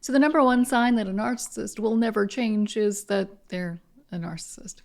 So the number one sign that a narcissist will never change is that they're a narcissist.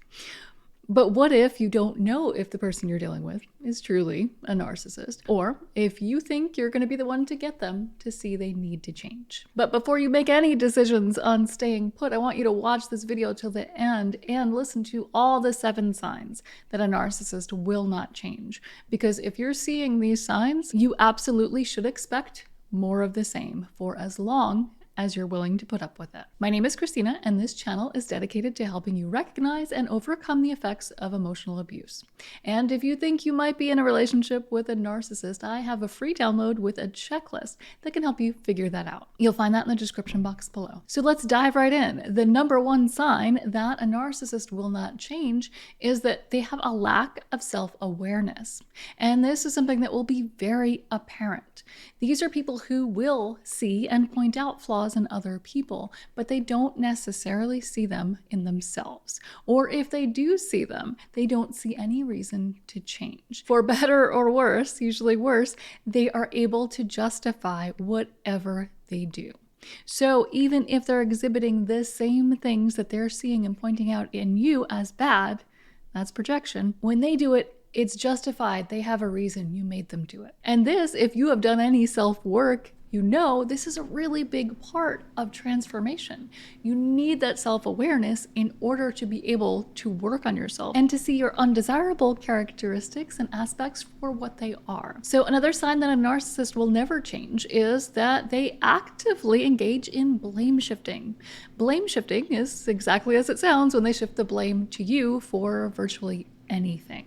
But what if you don't know if the person you're dealing with is truly a narcissist, or if you think you're going to be the one to get them to see they need to change? But before you make any decisions on staying put, I want you to watch this video till the end and listen to all the 7 signs that a narcissist will not change. Because if you're seeing these signs, you absolutely should expect more of the same for as long as you're willing to put up with it. My name is Christina, and this channel is dedicated to helping you recognize and overcome the effects of emotional abuse. And if you think you might be in a relationship with a narcissist, I have a free download with a checklist that can help you figure that out. You'll find that in the description box below. So let's dive right in. The number one sign that a narcissist will not change is that they have a lack of self-awareness. And this is something that will be very apparent. These are people who will see and point out flaws in other people, but they don't necessarily see them in themselves. Or if they do see them, they don't see any reason to change. For better or worse, usually worse, they are able to justify whatever they do. So even if they're exhibiting the same things that they're seeing and pointing out in you as bad, that's projection, when they do it, it's justified. They have a reason. You made them do it. And this, if you have done any self-work, you know this is a really big part of transformation. You need that self-awareness in order to be able to work on yourself and to see your undesirable characteristics and aspects for what they are. So another sign that a narcissist will never change is that they actively engage in blame shifting. Blame shifting is exactly as it sounds when they shift the blame to you for virtually anything.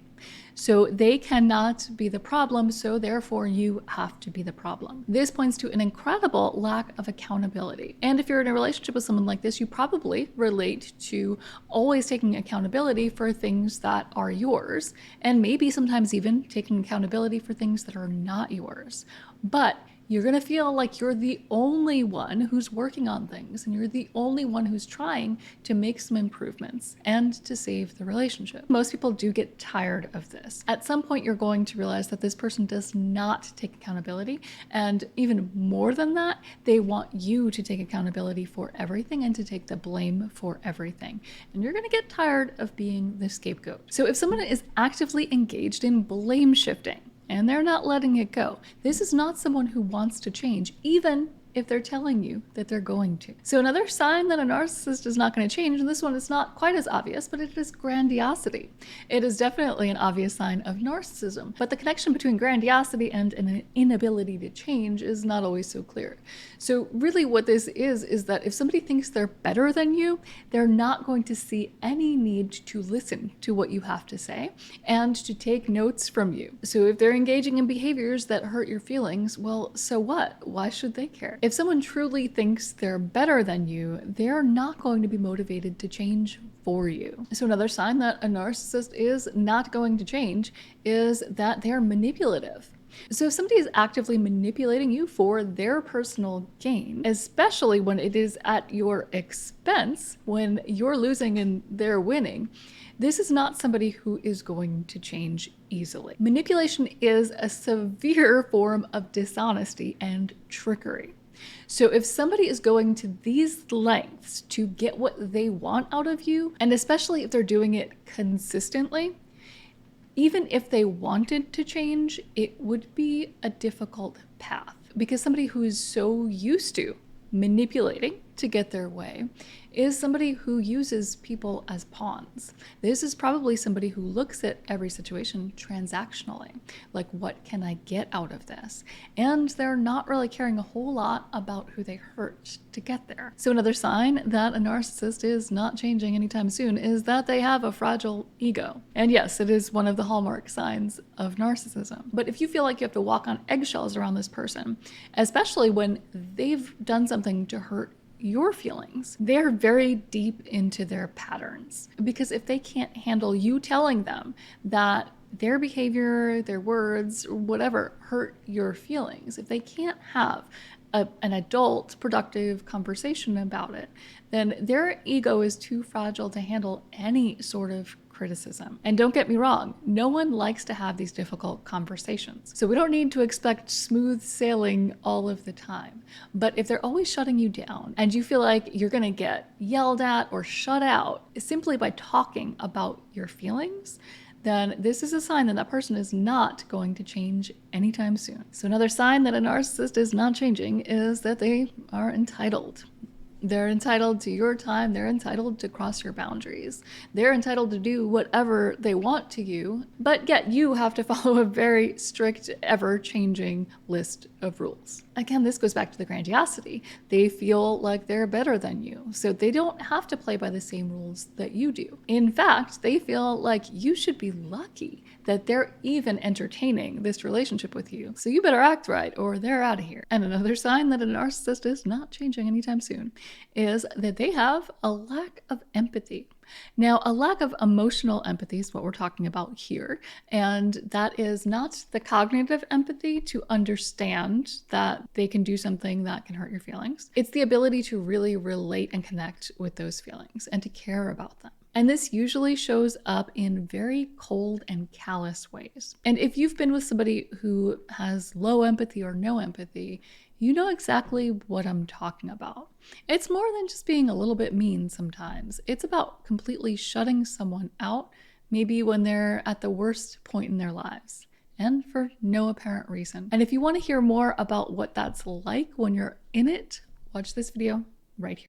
So they cannot be the problem, so therefore you have to be the problem. This points to an incredible lack of accountability. And if you're in a relationship with someone like this, you probably relate to always taking accountability for things that are yours, and maybe sometimes even taking accountability for things that are not yours. But you're going to feel like you're the only one who's working on things, and you're the only one who's trying to make some improvements and to save the relationship. Most people do get tired of this. At some point, you're going to realize that this person does not take accountability, and even more than that, they want you to take accountability for everything and to take the blame for everything. And you're going to get tired of being the scapegoat. So if someone is actively engaged in blame shifting, and they're not letting it go, this is not someone who wants to change, even if they're telling you that they're going to. So another sign that a narcissist is not going to change, and this one is not quite as obvious, but it is grandiosity. It is definitely an obvious sign of narcissism, but the connection between grandiosity and an inability to change is not always so clear. So really what this is that if somebody thinks they're better than you, they're not going to see any need to listen to what you have to say and to take notes from you. So if they're engaging in behaviors that hurt your feelings, well, so what? Why should they care? If someone truly thinks they're better than you, they're not going to be motivated to change for you. So another sign that a narcissist is not going to change is that they're manipulative. So if somebody is actively manipulating you for their personal gain, especially when it is at your expense, when you're losing and they're winning, this is not somebody who is going to change easily. Manipulation is a severe form of dishonesty and trickery. So if somebody is going to these lengths to get what they want out of you, and especially if they're doing it consistently, even if they wanted to change, it would be a difficult path, because somebody who is so used to manipulating to get their way is somebody who uses people as pawns. This is probably somebody who looks at every situation transactionally, like what can I get out of this? And they're not really caring a whole lot about who they hurt to get there. So another sign that a narcissist is not changing anytime soon is that they have a fragile ego. And yes, it is one of the hallmark signs of narcissism. But if you feel like you have to walk on eggshells around this person, especially when they've done something to hurt your feelings, they're very deep into their patterns. Because if they can't handle you telling them that their behavior, their words, whatever, hurt your feelings, if they can't have an adult, productive conversation about it, then their ego is too fragile to handle any sort of criticism. And don't get me wrong, no one likes to have these difficult conversations. So we don't need to expect smooth sailing all of the time. But if they're always shutting you down and you feel like you're going to get yelled at or shut out simply by talking about your feelings, then this is a sign that that person is not going to change anytime soon. So another sign that a narcissist is not changing is that they are entitled. They're entitled to your time. They're entitled to cross your boundaries. They're entitled to do whatever they want to you, but yet you have to follow a very strict, ever-changing list of rules. Again, this goes back to the grandiosity. They feel like they're better than you, so they don't have to play by the same rules that you do. In fact, they feel like you should be lucky that they're even entertaining this relationship with you. So you better act right or they're out of here. And another sign that a narcissist is not changing anytime soon is that they have a lack of empathy. Now, a lack of emotional empathy is what we're talking about here. And that is not the cognitive empathy to understand that they can do something that can hurt your feelings. It's the ability to really relate and connect with those feelings and to care about them. And this usually shows up in very cold and callous ways. And if you've been with somebody who has low empathy or no empathy, you know exactly what I'm talking about. It's more than just being a little bit mean sometimes. It's about completely shutting someone out, maybe when they're at the worst point in their lives, and for no apparent reason. And if you want to hear more about what that's like when you're in it, watch this video right here.